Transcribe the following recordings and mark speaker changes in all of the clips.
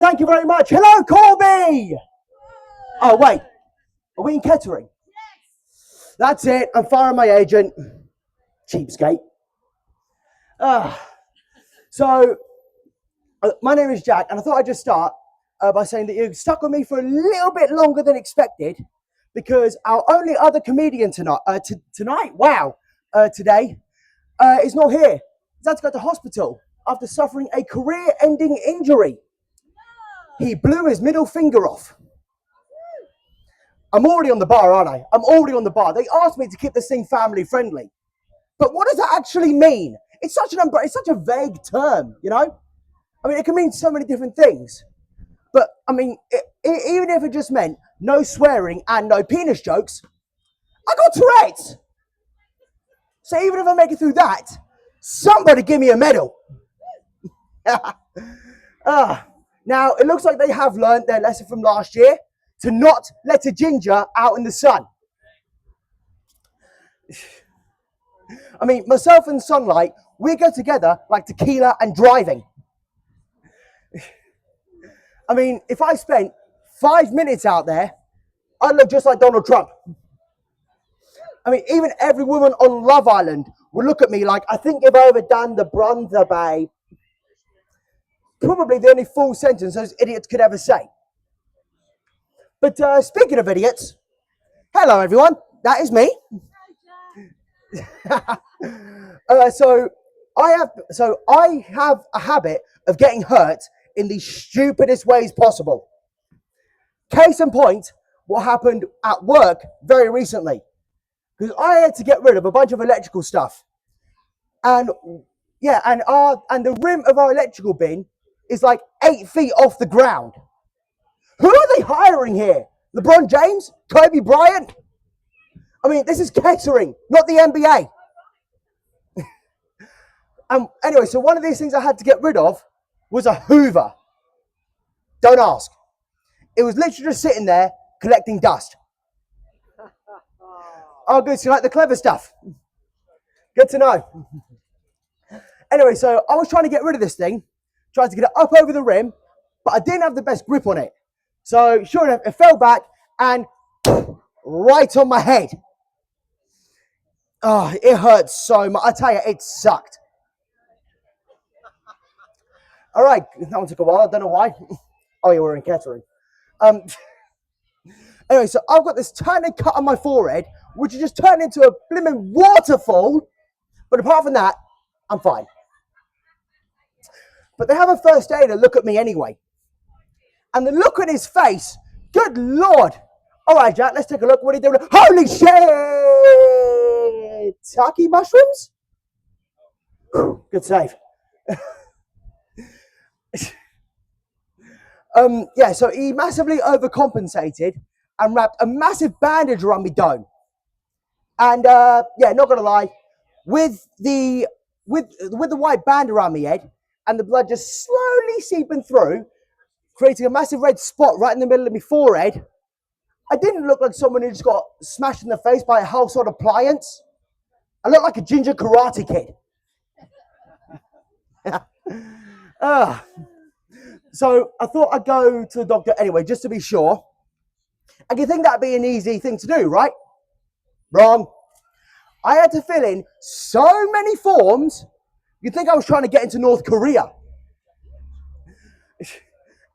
Speaker 1: Thank you very much. Hello, Corby. Oh, wait. Are we in Kettering? That's it. I'm firing my agent. Cheapskate. So, my name is Jack, and I thought I'd just start by saying that you've stuck with me for a little bit longer than expected because our only other comedian today, is not here. He's had to go to hospital after suffering a career-ending injury. He blew his middle finger off. I'm already on the bar, aren't I? I'm already on the bar. They asked me to keep this thing family friendly. But what does that actually mean? It's such a vague term, you know? I mean, it can mean so many different things. But, I mean, even if it just meant no swearing and no penis jokes, I got Tourette's. So even if I make it through that, somebody give me a medal. Now, it looks like they have learned their lesson from last year to not let a ginger out in the sun. I mean, myself and Sunlight, we go together like tequila and driving. I mean, if I spent 5 minutes out there, I'd look just like Donald Trump. I mean, even every woman on Love Island would look at me like, I think you've overdone the bronzer, babe. Probably the only full sentence those idiots could ever say. But speaking of idiots, hello everyone, that is me. So I have a habit of getting hurt in the stupidest ways possible. Case in point, what happened at work very recently. Because I had to get rid of a bunch of electrical stuff. And the rim of our electrical bin is like 8 feet off the ground. Who are they hiring here? LeBron James? Kobe Bryant? I mean, this is Kettering, not the NBA. Anyway, so one of these things I had to get rid of was a Hoover. Don't ask. It was literally just sitting there collecting dust. Oh, good. So you like the clever stuff? Good to know. Anyway, so I was trying to get rid of this thing, tried to get it up over the rim, but I didn't have the best grip on it. So sure enough, it fell back and right on my head. Oh, it hurt so much. I tell you, it sucked. All right, that one took a while. I don't know why. Oh, yeah, we're in Kettering. Anyway, so I've got this tiny cut on my forehead, which has just turned into a blimmin' waterfall. But apart from that, I'm fine. But they have a first aider look at me anyway. And the look on his face, good Lord. All right, Jack, let's take a look. What are you doing? Holy shit! Taki mushrooms? Good save. So he massively overcompensated and wrapped a massive bandage around my dome. And not gonna lie, with the white band around my head and the blood just slowly seeping through, creating a massive red spot right in the middle of my forehead, I didn't look like someone who just got smashed in the face by a household appliance. I looked like a ginger karate kid. So I thought I'd go to the doctor anyway, just to be sure. And you think that'd be an easy thing to do, right? Wrong. I had to fill in so many forms, you'd think I was trying to get into North Korea.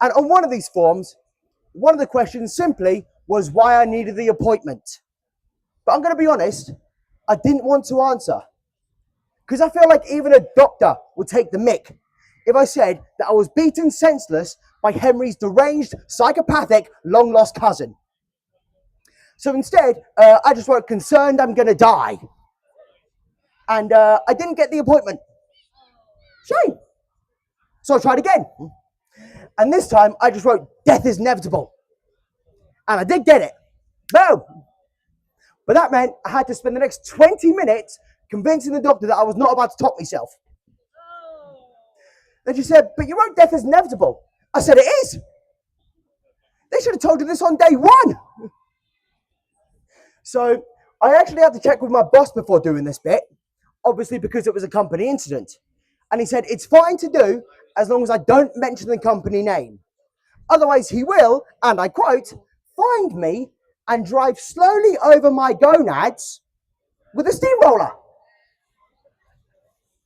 Speaker 1: And on one of these forms, one of the questions simply was why I needed the appointment. But I'm going to be honest, I didn't want to answer. Because I feel like even a doctor would take the mick if I said that I was beaten senseless by Henry's deranged, psychopathic, long-lost cousin. So instead, I just wrote, concerned I'm going to die. And I didn't get the appointment. Shame. So I tried again. And this time, I just wrote, death is inevitable. And I did get it. Boom. But that meant I had to spend the next 20 minutes convincing the doctor that I was not about to top myself. Then she said, but you wrote death is inevitable. I said, it is. They should have told you this on day one. So I actually had to check with my boss before doing this bit, obviously because it was a company incident. And he said, it's fine to do as long as I don't mention the company name. Otherwise, he will, and I quote, find me and drive slowly over my gonads with a steamroller.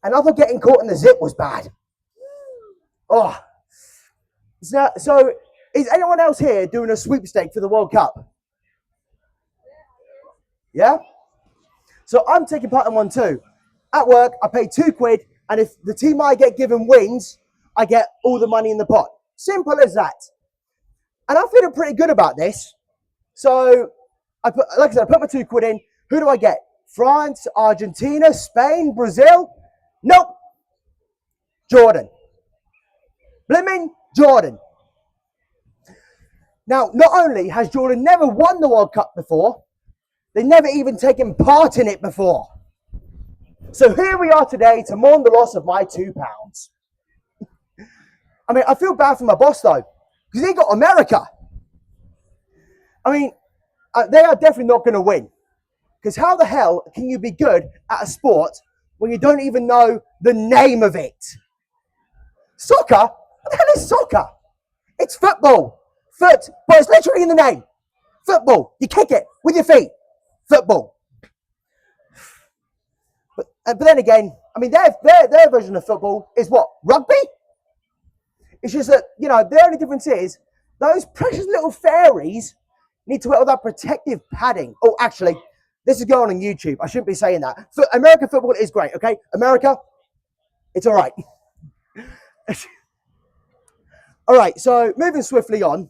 Speaker 1: And I thought getting caught in the zip was bad. Oh. So is anyone else here doing a sweepstake for the World Cup? Yeah? So I'm taking part in one too. At work, I pay £2, and if the team I get given wins, I get all the money in the pot. Simple as that. And I'm feeling pretty good about this. So, like I said, I put my £2 in. Who do I get? France, Argentina, Spain, Brazil? Nope. Jordan. Blimmin' Jordan. Now, not only has Jordan never won the World Cup before, they've never even taken part in it before. So here we are today to mourn the loss of my £2. I mean, I feel bad for my boss though, because he got America. I mean, they are definitely not going to win. Because how the hell can you be good at a sport when you don't even know the name of it? Soccer? What the hell is soccer? It's football. But it's literally in the name. Football. You kick it with your feet. Football. But then again, I mean, their version of football is what? Rugby? It's just that, the only difference is those precious little fairies need to wear all that protective padding. Oh, actually, this is going on YouTube. I shouldn't be saying that. American football is great, okay? America, it's all right. All right, so moving swiftly on.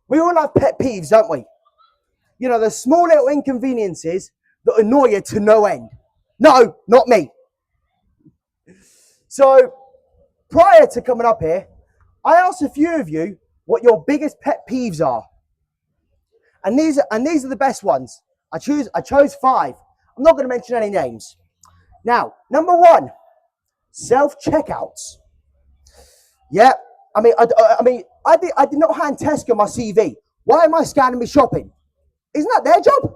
Speaker 1: We all have pet peeves, don't we? The small little inconveniences that annoy you to no end. No, not me. So, prior to coming up here, I asked a few of you what your biggest pet peeves are. And these are the best ones. I chose 5. I'm not going to mention any names. Now, number 1, self-checkouts. Yeah, I did not hand Tesco my CV. Why am I scanning me shopping? Isn't that their job?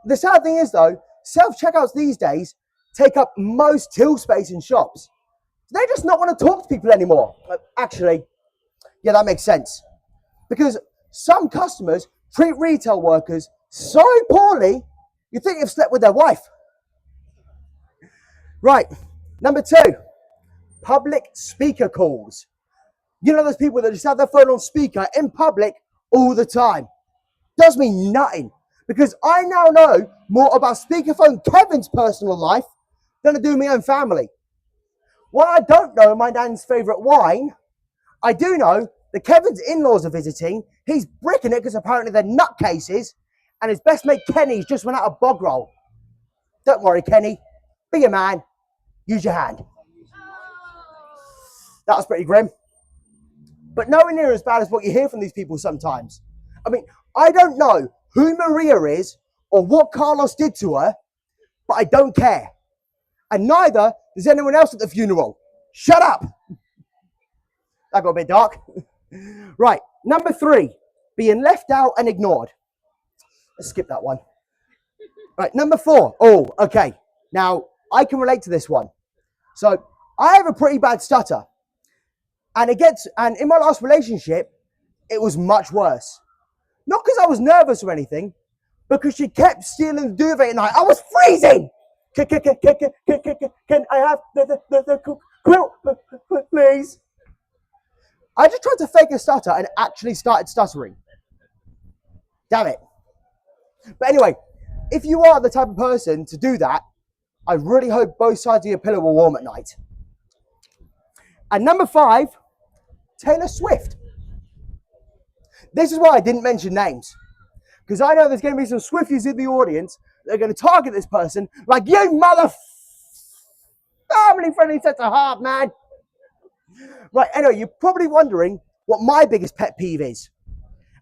Speaker 1: The sad thing is though, self-checkouts these days take up most till space in shops. They just not want to talk to people anymore. Actually, yeah, that makes sense. Because some customers treat retail workers so poorly, you think they've slept with their wife. Right, number 2, public speaker calls. Those people that just have their phone on speaker in public all the time. Does me nothing. Because I now know more about speakerphone Kevin's personal life than I do my own family. While I don't know my nan's favourite wine, I do know that Kevin's in-laws are visiting. He's bricking it because apparently they're nutcases, and his best mate Kenny's just went out of bog roll. Don't worry, Kenny. Be a man. Use your hand. That was pretty grim. But nowhere near as bad as what you hear from these people sometimes. I mean, I don't know who Maria is or what Carlos did to her, but I don't care. And neither does anyone else at the funeral. Shut up. That got a bit dark. Right, number 3, being left out and ignored. Let's skip that one. Right, number 4. Oh, okay. Now, I can relate to this one. So, I have a pretty bad stutter. And in my last relationship, it was much worse. Not because I was nervous or anything, because she kept stealing the duvet at night. I was freezing. Can I have the quilt, please? I just tried to fake a stutter and actually started stuttering. Damn it. But anyway, if you are the type of person to do that, I really hope both sides of your pillow are warm at night. And number 5, Taylor Swift. This is why I didn't mention names. Because I know there's going to be some Swifties in the audience that are going to target this person like, you mother family-friendly sense of heart, man. Right, anyway, you're probably wondering what my biggest pet peeve is.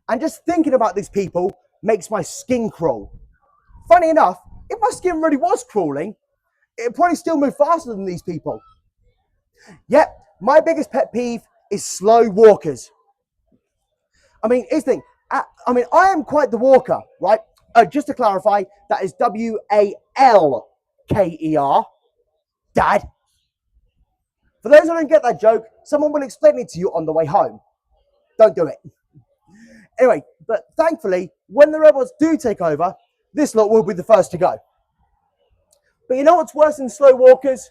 Speaker 1: And just thinking about these people makes my skin crawl. Funny enough, if my skin really was crawling, it'd probably still move faster than these people. Yep, my biggest pet peeve is slow walkers. I mean, here's the thing. I am quite the walker, right? Just to clarify, that is Walker, Dad. For those who don't get that joke, someone will explain it to you on the way home. Don't do it. Anyway, but thankfully, when the robots do take over, this lot will be the first to go. But you know what's worse than slow walkers?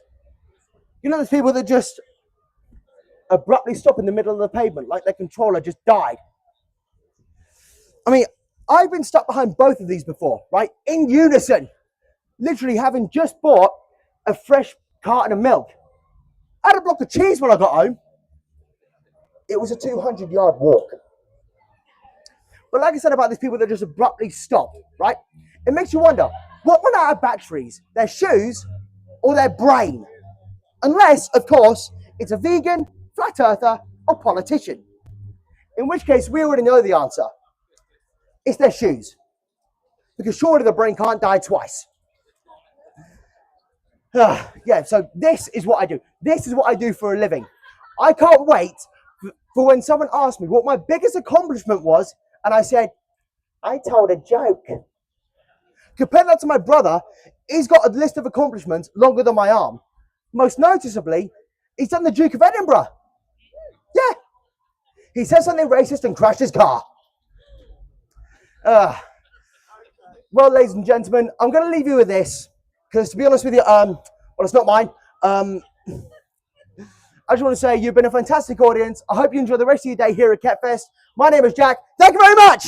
Speaker 1: You know those people that just abruptly stop in the middle of the pavement like their controller just died. I mean, I've been stuck behind both of these before, right? In unison. Literally having just bought a fresh carton of milk. I had a block of cheese when I got home. It was a 200-yard walk. But like I said about these people that just abruptly stop, right? It makes you wonder, what went out of batteries? Their shoes or their brain? Unless, of course, it's a vegan, flat earther, or politician. In which case, we already know the answer. It's their shoes. Because surely the brain can't die twice. Yeah, so this is what I do. This is what I do for a living. I can't wait for when someone asks me what my biggest accomplishment was, and I said, I told a joke. Compare that to my brother, he's got a list of accomplishments longer than my arm. Most noticeably, he's done the Duke of Edinburgh. Yeah. He said something racist and crashed his car. Well, ladies and gentlemen, I'm going to leave you with this, because to be honest with you, well, it's not mine. I just want to say you've been a fantastic audience. I hope you enjoy the rest of your day here at KettFest. My name is Jack. Thank you very much.